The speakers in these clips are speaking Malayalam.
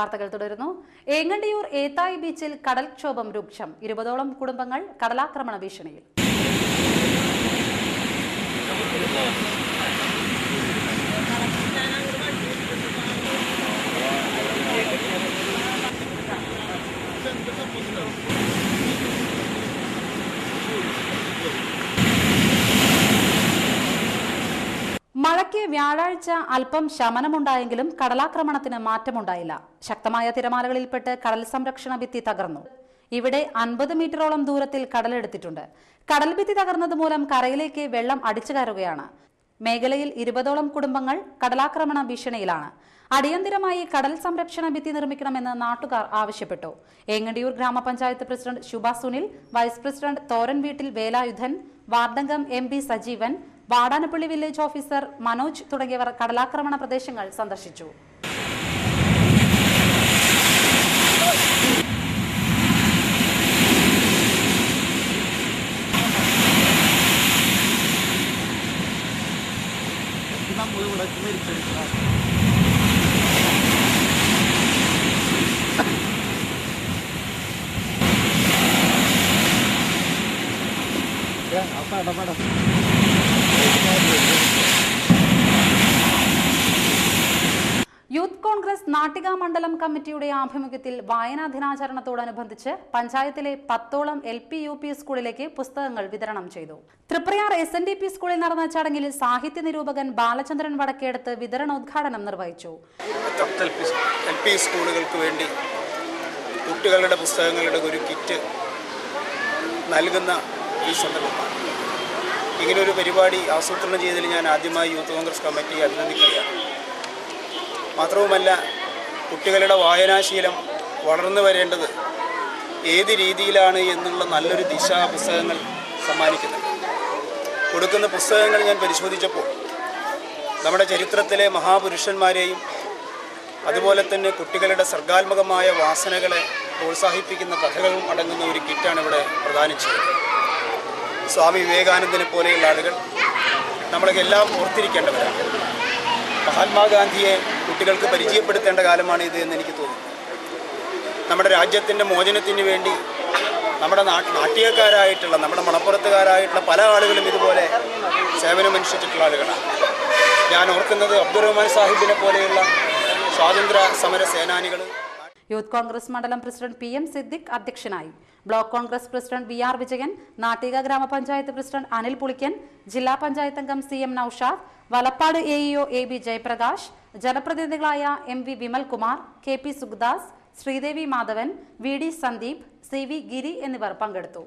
വാർത്തകൾ തുടരുന്നു. ഏങ്ങണ്ടിയൂർ ഏത്തായി ബീച്ചിൽ കടൽക്ഷോഭം രൂക്ഷം. 20ഓളം കുടുംബങ്ങൾ കടലാക്രമണ ഭീഷണിയിൽ. മഴയ്ക്ക് വ്യാഴാഴ്ച അല്പം ശമനമുണ്ടായെങ്കിലും കടലാക്രമണത്തിന് മാറ്റമുണ്ടായില്ല. ശക്തമായ തിരമാലകളിൽപ്പെട്ട് കടൽ സംരക്ഷണ ഭിത്തി തകർന്നു. ഇവിടെ 50 മീറ്ററോളം ദൂരത്തിൽ കടലെടുത്തിട്ടുണ്ട്. കടൽ ഭിത്തി തകർന്നത് മൂലം കരയിലേക്ക് വെള്ളം അടിച്ചു കയറുകയാണ്. മേഖലയിൽ 20ഓളം കുടുംബങ്ങൾ കടലാക്രമണ ഭീഷണിയിലാണ്. അടിയന്തരമായി കടൽ സംരക്ഷണ ഭിത്തി നിർമ്മിക്കണമെന്ന് നാട്ടുകാർ ആവശ്യപ്പെട്ടു. ഏങ്ങണ്ടിയൂർ ഗ്രാമപഞ്ചായത്ത് president Shubha Sunil, vice president Thoran വീട്ടിൽ വേലായുധൻ, വാർഡംഗം MP Sajeevan, Vadanappally village officer Manoj തുടങ്ങിയവർ കടലാക്രമണ പ്രദേശങ്ങൾ സന്ദർശിച്ചു. യൂത്ത് കോൺഗ്രസ് നാട്ടിക മണ്ഡലം കമ്മിറ്റിയുടെ ആഭിമുഖ്യത്തിൽ വായനാ ദിനാചരണത്തോടനുബന്ധിച്ച് പഞ്ചായത്തിലെ 10ഓളം LP UP സ്കൂളിലേക്ക് പുസ്തകങ്ങൾ വിതരണം ചെയ്തു. തൃപ്രയാർ SNDP സ്കൂളിൽ നടന്ന ചടങ്ങിൽ സാഹിത്യ നിരൂപകൻ ബാലചന്ദ്രൻ വടക്കേടത്ത് വിതരണോദ്ഘാടനം നിർവഹിച്ചു. LP സ്കൂളുകൾക്ക് വേണ്ടി കുട്ടികളുടെ പുസ്തകങ്ങളുടെ ഒരു കിറ്റ് നൽകുന്ന ഈ സന്ദർഭമാണ്. ഇങ്ങനൊരു പരിപാടി ആസൂത്രണം ചെയ്തതിൽ ഞാൻ ആദ്യമായി യൂത്ത് കോൺഗ്രസ് കമ്മിറ്റിയെ അഭിനന്ദിക്കുകയാണ്. മാത്രവുമല്ല, കുട്ടികളുടെ വായനാശീലം വളർന്നു വരേണ്ടത് ഏത് രീതിയിലാണ് എന്നുള്ള നല്ലൊരു ദിശ പുസ്തകങ്ങൾ സമ്മാനിക്കുന്നത്. കൊടുക്കുന്ന പുസ്തകങ്ങൾ ഞാൻ പരിശോധിച്ചപ്പോൾ നമ്മുടെ ചരിത്രത്തിലെ മഹാപുരുഷന്മാരെയും അതുപോലെ തന്നെ കുട്ടികളുടെ സർഗാത്മകമായ വാസനകളെ പ്രോത്സാഹിപ്പിക്കുന്ന കഥകളും അടങ്ങുന്ന ഒരു കിറ്റാണ് ഇവിടെ പ്രദാനം ചെയ്യുന്നത്. സ്വാമി വിവേകാനന്ദനെ പോലെയുള്ള ആളുകൾ നമ്മളെല്ലാം ഓർത്തിരിക്കേണ്ടവരാണ്. മഹാത്മാഗാന്ധിയെ കുട്ടികൾക്ക് പരിചയപ്പെടുത്തേണ്ട കാലമാണ് ഇത് എന്ന് എനിക്ക് തോന്നുന്നു. നമ്മുടെ രാജ്യത്തിൻ്റെ മോചനത്തിന് വേണ്ടി നമ്മുടെ നാട്ടികക്കാരായിട്ടുള്ള നമ്മുടെ മണപ്പുറത്തുകാരായിട്ടുള്ള പല ആളുകളും ഇതുപോലെ സേവനമനുഷ്ഠിച്ചിട്ടുള്ള ആളുകളാണ്. ഞാൻ ഓർക്കുന്നത് അബ്ദുറഹ്മാൻ സാഹിബിനെ പോലെയുള്ള സ്വാതന്ത്ര്യ സമര സേനാനികൾ. യൂത്ത് കോൺഗ്രസ് മണ്ഡലം പ്രസിഡന്റ് PM സിദ്ദിഖ് അധ്യക്ഷനായി. Block Congress president VR Vijayan, Nattika ഗ്രാമപഞ്ചായത്ത് പ്രസിഡന്റ് അനിൽ പുളിക്കൻ, ജില്ലാ പഞ്ചായത്ത് അംഗം CM Naushad, Valappad AEO AB Jayaprakash, ജനപ്രതിനിധികളായ MV Vimalkumar, KP സുഖദാസ്, Sridevi Madhavan, VD Sandeep, CV ഗിരി എന്നിവർ പങ്കെടുത്തു.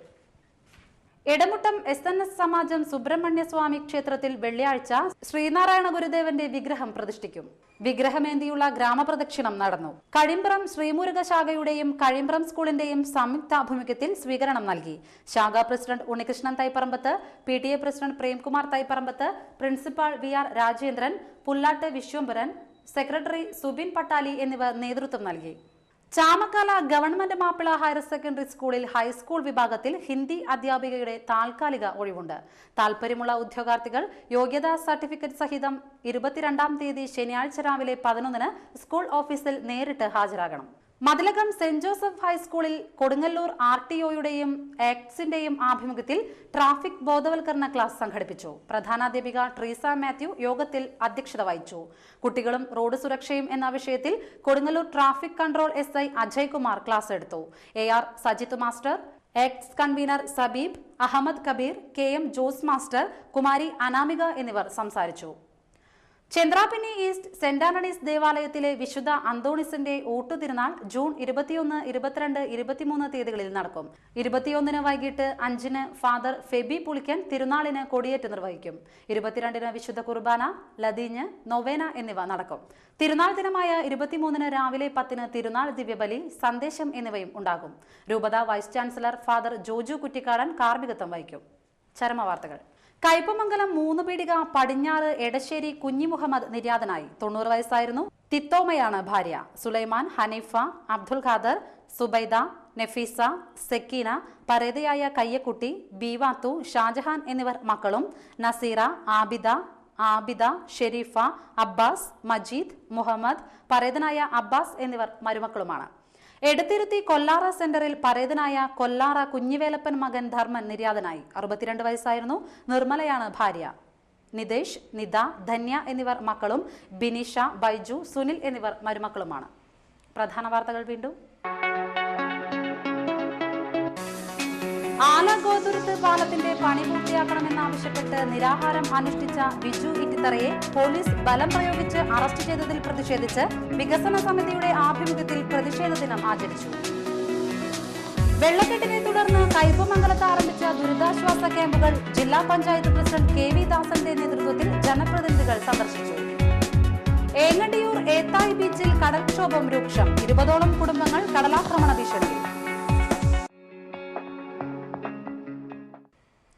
എടമുട്ടം SNS സമാജം സുബ്രഹ്മണ്യസ്വാമി ക്ഷേത്രത്തിൽ വെള്ളിയാഴ്ച ശ്രീനാരായണ ഗുരുദേവന്റെ വിഗ്രഹം പ്രതിഷ്ഠിക്കും. വിഗ്രഹമേന്തിയുള്ള ഗ്രാമപ്രദക്ഷിണം നടന്നു. കഴിമ്പ്രം ശ്രീമുരുക ശാഖയുടെയും കഴിമ്പ്രം സ്കൂളിന്റെയും സംയുക്താഭിമുഖ്യത്തിൽ സ്വീകരണം നൽകി. ശാഖാ president Unnikrishnan Thaiparambath, PTA president Premkumar Thaiparambath, principal VR Rajendran, Pullattu Vishwambharan, secretary Subin Pattali എന്നിവർ നേതൃത്വം നൽകി. Chamakkala government Mappila higher secondary സ്കൂളിൽ ഹൈസ്കൂൾ വിഭാഗത്തിൽ ഹിന്ദി അധ്യാപികയുടെ താൽക്കാലിക ഒഴിവുണ്ട്. താൽപര്യമുള്ള ഉദ്യോഗാർത്ഥികൾ യോഗ്യതാ സർട്ടിഫിക്കറ്റ് സഹിതം 22-ാം തീയതി ശനിയാഴ്ച രാവിലെ 11-ന് സ്കൂൾ ഓഫീസിൽ നേരിട്ട് ഹാജരാകണം. മതിലകം സെന്റ് ജോസഫ് ഹൈസ്കൂളിൽ കൊടുങ്ങല്ലൂർ RTOയുടെയും ആക്ട്സിന്റെയും ആഭിമുഖ്യത്തിൽ ട്രാഫിക് ബോധവൽക്കരണ ക്ലാസ് സംഘടിപ്പിച്ചു. പ്രധാനാധ്യാപിക ട്രീസ മാത്യു യോഗത്തിൽ അധ്യക്ഷത വഹിച്ചു. കുട്ടികളും റോഡ് സുരക്ഷയും എന്ന വിഷയത്തിൽ Kodungallur traffic control SI Ajay Kumar class എടുത്തു. AR Sajith master, acts convener Sabeeb, Ahammed Kabeer, KM Jose master, Kumari Anamika എന്നിവർ സംസാരിച്ചു. ചന്ദ്രാപിന്നി ഈസ്റ്റ് സെന്റ് ആന്റണീസ് ദേവാലയത്തിലെ വിശുദ്ധ അന്തോണിസിന്റെ ഊട്ടുതിരുനാൾ ജൂൺ 21, 22, 23 തീയതികളിൽ നടക്കും. 21-ന് വൈകിട്ട് 5-ന് ഫാദർ ഫെബി പുളിക്കൻ തിരുനാളിന് കൊടിയേറ്റ് നിർവഹിക്കും. 22-ന് വിശുദ്ധ കുർബാന, ലതീഞ്ഞ്, നൊവേന എന്നിവ നടക്കും. തിരുനാൾ ദിനമായ 23-ന് രാവിലെ 10-ന് തിരുനാൾ ദിവ്യബലി, സന്ദേശം എന്നിവയും ഉണ്ടാകും. രൂപത vice chancellor father Joju Kuttikkadan കാർമ്മികത്വം വഹിക്കും. ചരമവാർത്തകൾ. കയ്പമംഗലം 3 പീടിക പടിഞ്ഞാറ് എടശ്ശേരി കുഞ്ഞി മുഹമ്മദ് നിര്യാതനായി. 90 വയസ്സായിരുന്നു. തിത്തോമയാണ് ഭാര്യ. സുലൈമാൻ, ഹനീഫ, അബ്ദുൽ ഖാദർ, സുബൈദ, നഫീസ, സെക്കീന, പരേതയായ കയ്യക്കുട്ടി, ബീവാത്തു, ഷാജഹാൻ എന്നിവർ മക്കളും. നസീറ, ആബിദ, ആബിദ, ഷെരീഫ, അബ്ബാസ്, മജീദ്, മുഹമ്മദ്, പരേതനായ അബ്ബാസ് എന്നിവർ മരുമക്കളുമാണ്. എടത്തിരുത്തി കൊല്ലാറ സെന്ററിൽ പരേതനായ കൊല്ലാറ കുഞ്ഞിവേലപ്പൻ മകൻ ധർമ്മൻ നിര്യാതനായി. 62 വയസ്സായിരുന്നു. നിർമ്മലയാണ് ഭാര്യ. നിതേഷ്, നിത, ധന്യ എന്നിവർ മക്കളും ബിനിഷ, ബൈജു, സുനിൽ എന്നിവർ മരുമക്കളുമാണ്. പ്രധാന വാർത്തകൾ വീണ്ടും. ആലഗോതുരുത്ത് പാലത്തിന്റെ പണി പൂർത്തിയാക്കണമെന്നാവശ്യപ്പെട്ട് നിരാഹാരം അനുഷ്ഠിച്ച ബിജു ഇറ്റിത്തറയെ പോലീസ് ബലം പ്രയോഗിച്ച് അറസ്റ്റ് ചെയ്തതിൽ പ്രതിഷേധിച്ച് വികസന സമിതിയുടെ ആഭിമുഖ്യത്തിൽ പ്രതിഷേധ ദിനം ആചരിച്ചു. വെള്ളക്കെട്ടിനെ തുടർന്ന് കയ്പമംഗലത്ത് ആരംഭിച്ച ദുരിതാശ്വാസ ക്യാമ്പുകൾ ജില്ലാ പഞ്ചായത്ത് പ്രസിഡന്റ് കെ വി ദാസന്റെ നേതൃത്വത്തിൽ ജനപ്രതിനിധികൾ സന്ദർശിച്ചു. ഏങ്ങണ്ടിയൂർ ഏത്തായി ബീച്ചിൽ കടൽക്ഷോഭം രൂക്ഷം. 20ഓളം കുടുംബങ്ങൾ കടലാക്രമണ ഭീഷണിയിൽ.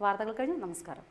വാർത്തകൾ കഴിഞ്ഞു. നമസ്കാരം.